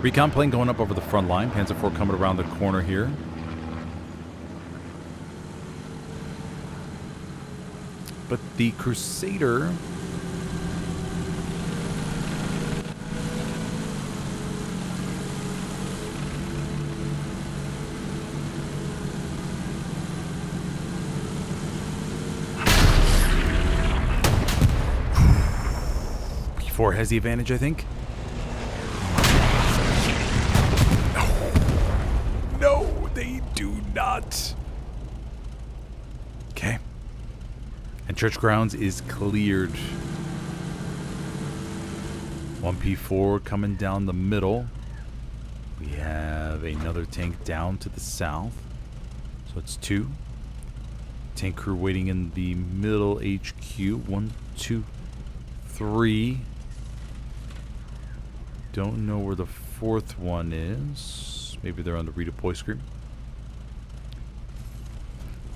Recon plane going up over the front line. Panzer IV coming around the corner here. But the Crusader... P4 has the advantage, I think. Not. Okay. And church grounds is cleared. 1 P4 coming down the middle. We have another tank down to the south. So it's 2. Tank crew waiting in the middle HQ. 1, 2, 3. Don't know where the 4th one is. Maybe they're on the redeploy screen.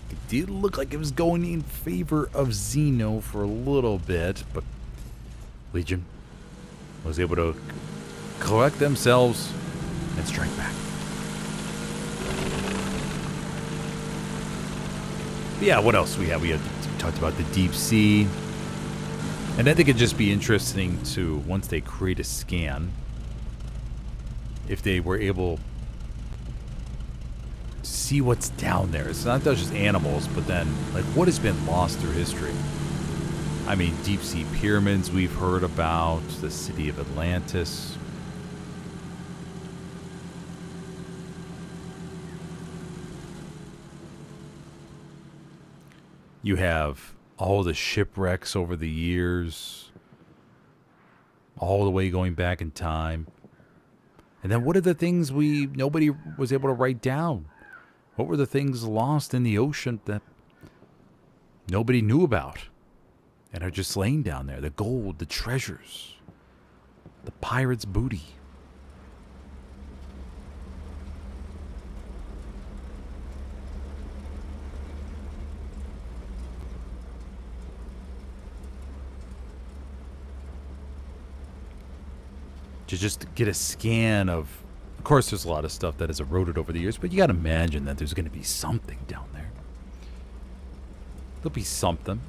It did look like it was going in favor of XENO for a little bit, but Legion was able to collect themselves and strike back. But yeah, what else we have? We talked about the deep sea. And I think it'd just be interesting to, once they create a scan, if they were able see what's down there. It's not just animals, but then like what has been lost through history. I mean, deep sea pyramids we've heard about, the city of Atlantis. You have all the shipwrecks over the years, all the way going back in time. And then what are the things nobody was able to write down? What were the things lost in the ocean that nobody knew about and are just laying down there? The gold, the treasures, the pirate's booty. To just get a scan of course, there's a lot of stuff that has eroded over the years, but you got to imagine that there's going to be something down there. There'll be something.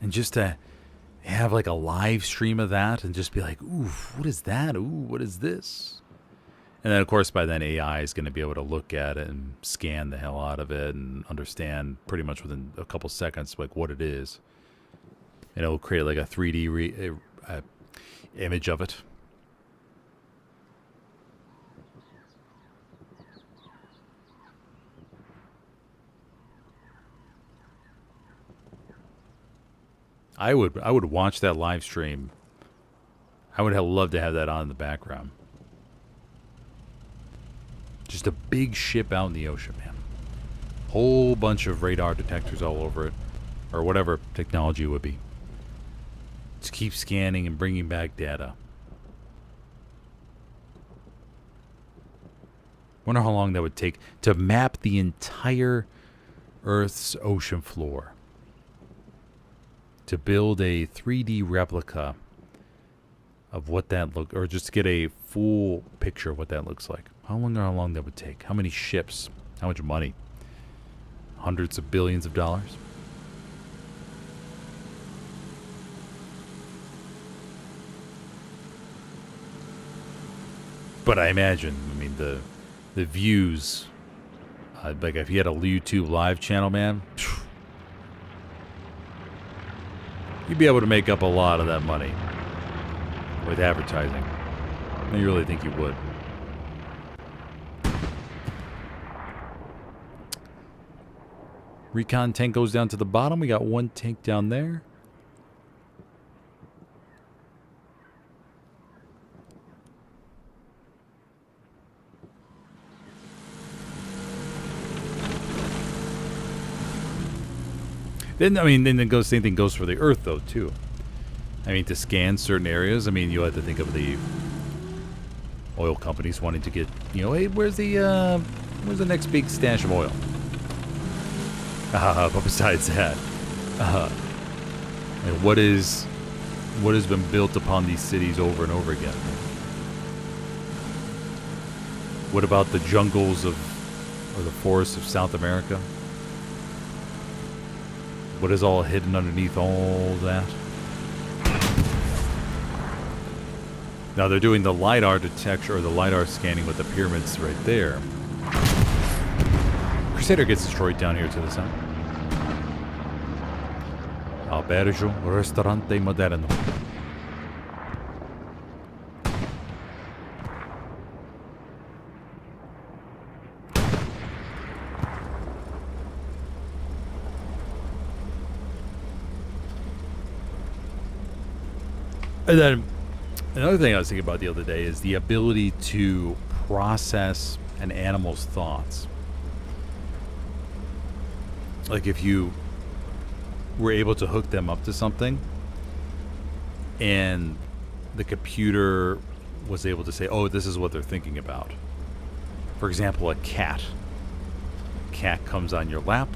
And just to have like a live stream of that and just be like, ooh, what is that? Ooh, what is this? And then, of course, by then AI is going to be able to look at it and scan the hell out of it and understand pretty much within a couple seconds like what it is. And it'll create like a 3D image of it. I would watch that live stream. I would have loved to have that on in the background. Just a big ship out in the ocean, man. Whole bunch of radar detectors all over it. Or whatever technology it would be. Just keep scanning and bringing back data. Wonder how long that would take to map the entire Earth's ocean floor. To build a 3D replica of what that look, or just get a full picture of what that looks like. How long that would take? How many ships? How much money? Hundreds of billions of dollars? But I imagine, I mean, the views, like if you had a YouTube live channel, man, you'd be able to make up a lot of that money with advertising. I really think you would. Recon tank goes down to the bottom. We got one tank down there. Then, I mean, then the same thing goes for the Earth, though, too. I mean, to scan certain areas, I mean, you have to think of the oil companies wanting to get, you know, hey, where's the next big stash of oil? But besides that, and what has been built upon these cities over and over again? What about the jungles or the forests of South America? What is all hidden underneath all that? Now they're doing the LiDAR detection or the LiDAR scanning with the pyramids right there. Crusader gets destroyed down here to the south. Albergo Ristorante Moderno. And then another thing I was thinking about the other day is the ability to process an animal's thoughts. Like if you were able to hook them up to something and the computer was able to say, oh, this is what they're thinking about. For example, a cat. Cat comes on your lap.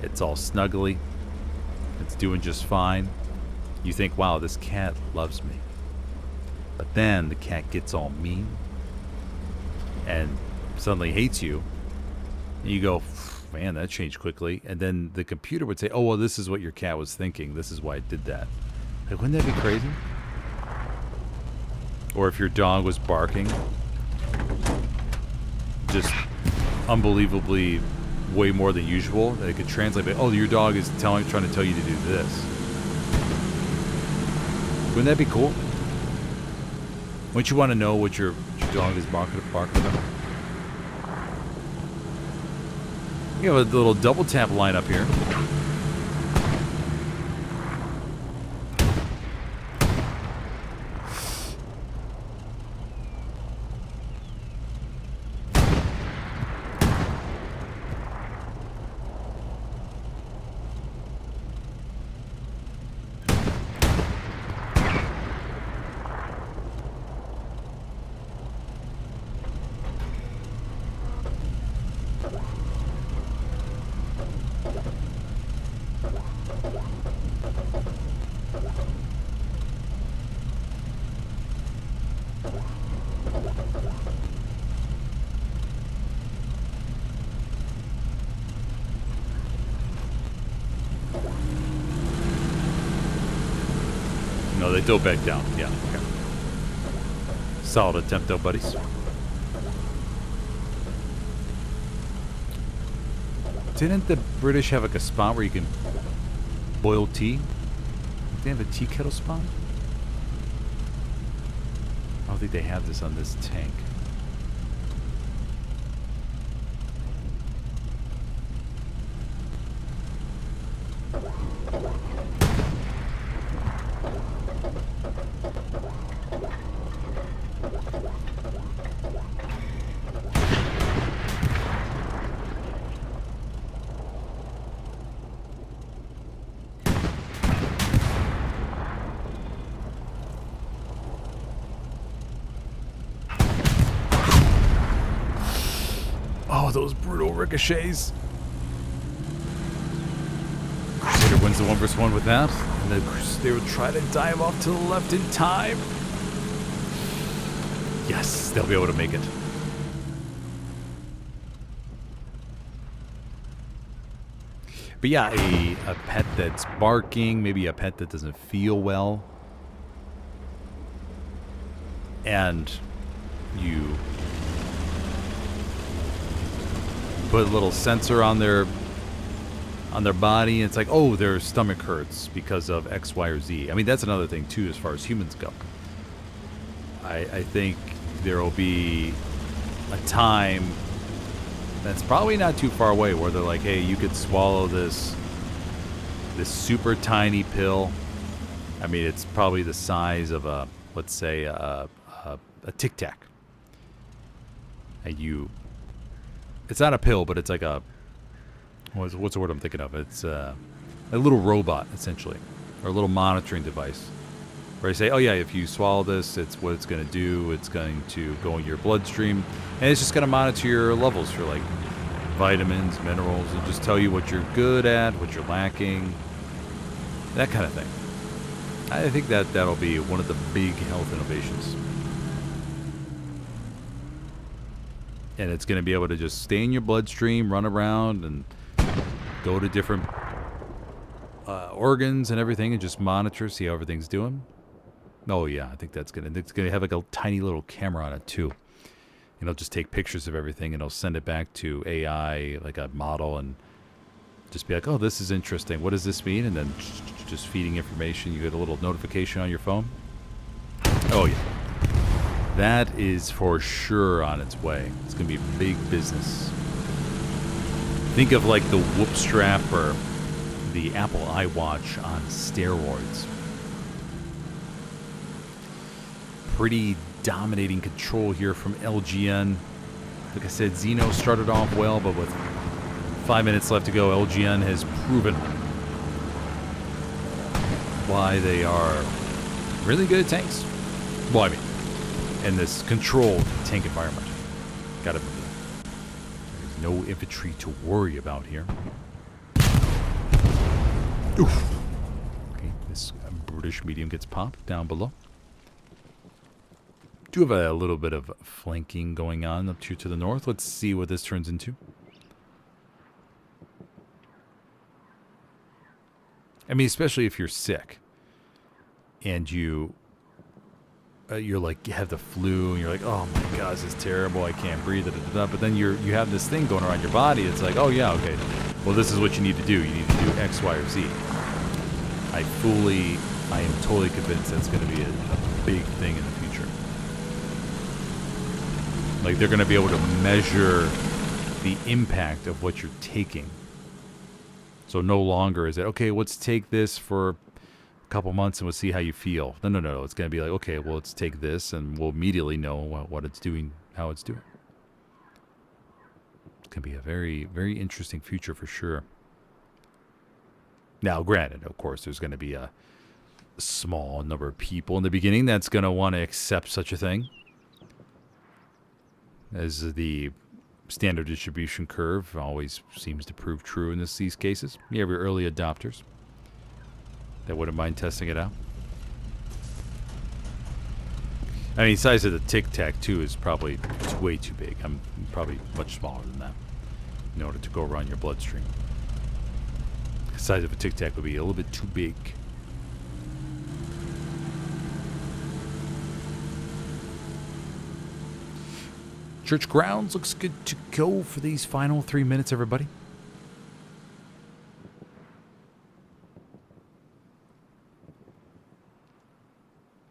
It's all snuggly. It's doing just fine. You think, wow, this cat loves me. But then the cat gets all mean and suddenly hates you. And you go, man, that changed quickly. And then the computer would say, oh, well, this is what your cat was thinking. This is why it did that. Like, wouldn't that be crazy? Or if your dog was barking, just unbelievably way more than usual, they could translate it. Oh, your dog is trying to tell you to do this. Wouldn't that be cool? Wouldn't you want to know what your dog is barking about? You have a little double tap line up here. No, they dove back down. Yeah, okay. Solid attempt, though, buddies. Didn't the British have like a spot where you can boil tea? Did they have a tea kettle spot? I don't think they have this on this tank. Oh, those brutal ricochets. Crusader wins the 1v1 with that. And the Crusader will try to dive off to the left in time. Yes, they'll be able to make it. But yeah, a pet that's barking, maybe a pet that doesn't feel well. And you put a little sensor on their body, and it's like, oh, their stomach hurts because of X, Y, or Z. I mean, that's another thing too as far as humans go. I think there will be a time that's probably not too far away where they're like, hey, you could swallow this super tiny pill. I mean, it's probably the size of a, let's say, a Tic Tac. And it's not a pill, but it's like a, what's the word I'm thinking of? It's a little robot, essentially, or a little monitoring device. Where I say, oh yeah, if you swallow this, it's what it's going to do. It's going to go in your bloodstream, and it's just going to monitor your levels for like vitamins, minerals, and just tell you what you're good at, what you're lacking, that kind of thing. I think that'll be one of the big health innovations. And it's going to be able to just stay in your bloodstream, run around, and go to different organs and everything, and just monitor, see how everything's doing. Oh yeah, I think it's gonna have like a tiny little camera on it too. And it'll just take pictures of everything, and it'll send it back to AI, like a model, and just be like, oh, this is interesting. What does this mean? And then just feeding information. You get a little notification on your phone. Oh yeah. That is for sure on its way. It's going to be a big business. Think of like the Whoop Strap or the Apple iWatch on steroids. Pretty dominating control here from LGN. Like I said, XENO started off well, but with 5 minutes left to go, LGN has proven why they are really good at tanks. Well, I mean, in this controlled tank environment. Gotta remember that. There's no infantry to worry about here. Oof. Okay, this British medium gets popped down below. Do have a little bit of flanking going on up here to the north. Let's see what this turns into. I mean, especially if you're sick and you're like, you have the flu and you're like, oh my God, this is terrible. I can't breathe. Da, da, da, da. But then you have this thing going around your body. It's like, oh yeah, okay. Well, this is what you need to do. You need to do X, Y, or Z. I am totally convinced that's going to be a big thing in the future. Like, they're going to be able to measure the impact of what you're taking. So no longer is it, okay, let's take this for a couple months and we'll see how you feel. No. It's going to be like, okay, well, let's take this and we'll immediately know what it's doing, how it's doing. It's going to be a very, very interesting future for sure. Now, granted, of course, there's going to be a small number of people in the beginning that's going to want to accept such a thing. As the standard distribution curve always seems to prove true in these cases. You have your early adopters that wouldn't mind testing it out. I mean, the size of the Tic Tac, too, is probably way too big. I'm probably much smaller than that in order to go around your bloodstream. The size of a Tic Tac would be a little bit too big. Church grounds looks good to go for these final 3 minutes, everybody.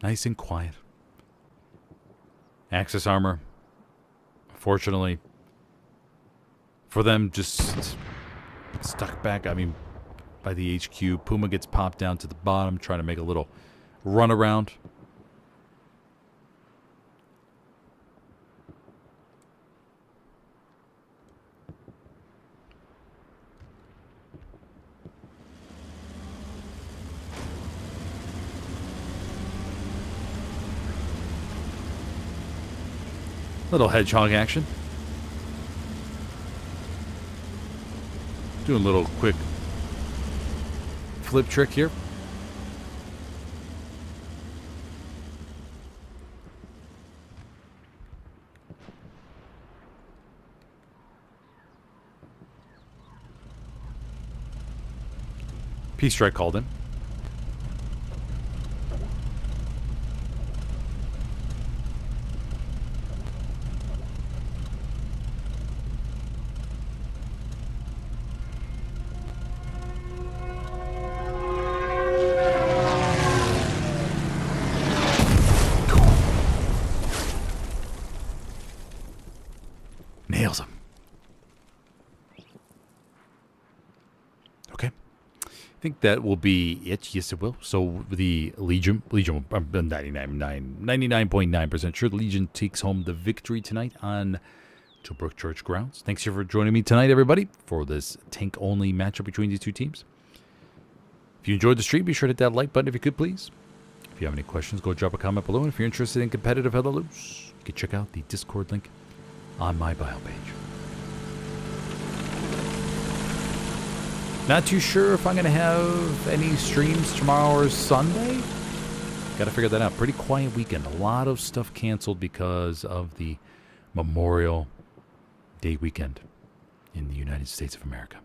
Nice and quiet. Axis armor, fortunately, for them, just stuck back, I mean, by the HQ. Puma gets popped down to the bottom, trying to make a little run around. Little hedgehog action. Doing a little quick flip trick here. Peace strike called in. Nails him. Okay. I think that will be it. Yes, it will. So the Legion, I'm 99.9% sure the Legion takes home the victory tonight on Tobruk Church grounds. Thanks for joining me tonight, everybody, for this tank-only matchup between these two teams. If you enjoyed the stream, be sure to hit that like button if you could, please. If you have any questions, go drop a comment below. And if you're interested in competitive Helios, you can check out the Discord link on my bio page. Not too sure if I'm going to have any streams tomorrow or Sunday. Got to figure that out. Pretty quiet weekend. A lot of stuff canceled because of the Memorial Day weekend in the United States of America.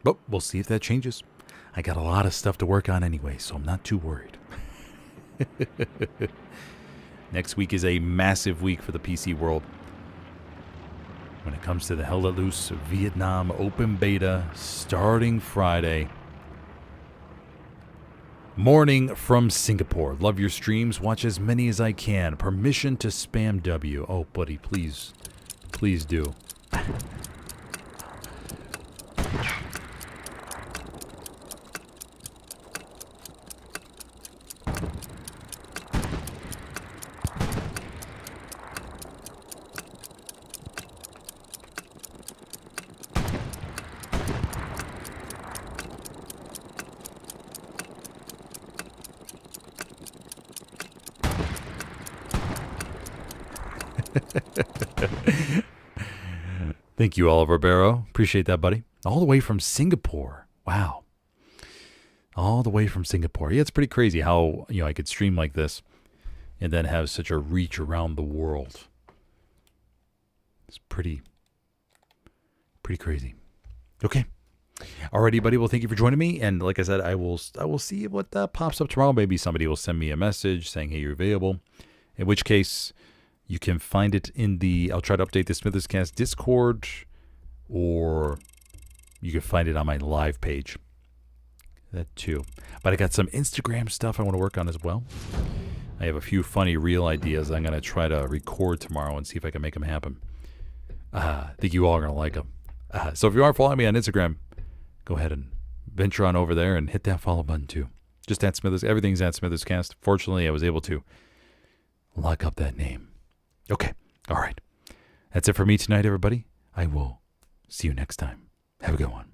But we'll see if that changes. I got a lot of stuff to work on anyway, so I'm not too worried. Next week is a massive week for the PC world. When it comes to the Helios Vietnam Open Beta, starting Friday. Morning from Singapore. Love your streams. Watch as many as I can. Permission to spam W. Oh, buddy, please. Please do. Thank you, Oliver Barrow. Appreciate that, buddy. All the way from Singapore. Wow. All the way from Singapore. Yeah, it's pretty crazy how, I could stream like this and then have such a reach around the world. It's pretty crazy. Okay. Alrighty, buddy. Well, thank you for joining me. And like I said, I will see what pops up tomorrow. Maybe somebody will send me a message saying, hey, you're available. In which case, you can find it in I'll try to update the Smitherscast Discord, or you can find it on my live page. That too. But I got some Instagram stuff I want to work on as well. I have a few funny reel ideas I'm going to try to record tomorrow and see if I can make them happen. I think you all are going to like them. So if you aren't following me on Instagram, go ahead and venture on over there and hit that follow button too. Just at Smithers. Everything's at Smitherscast. Fortunately, I was able to lock up that name. Okay. All right. That's it for me tonight, everybody. I will see you next time. Have a good one.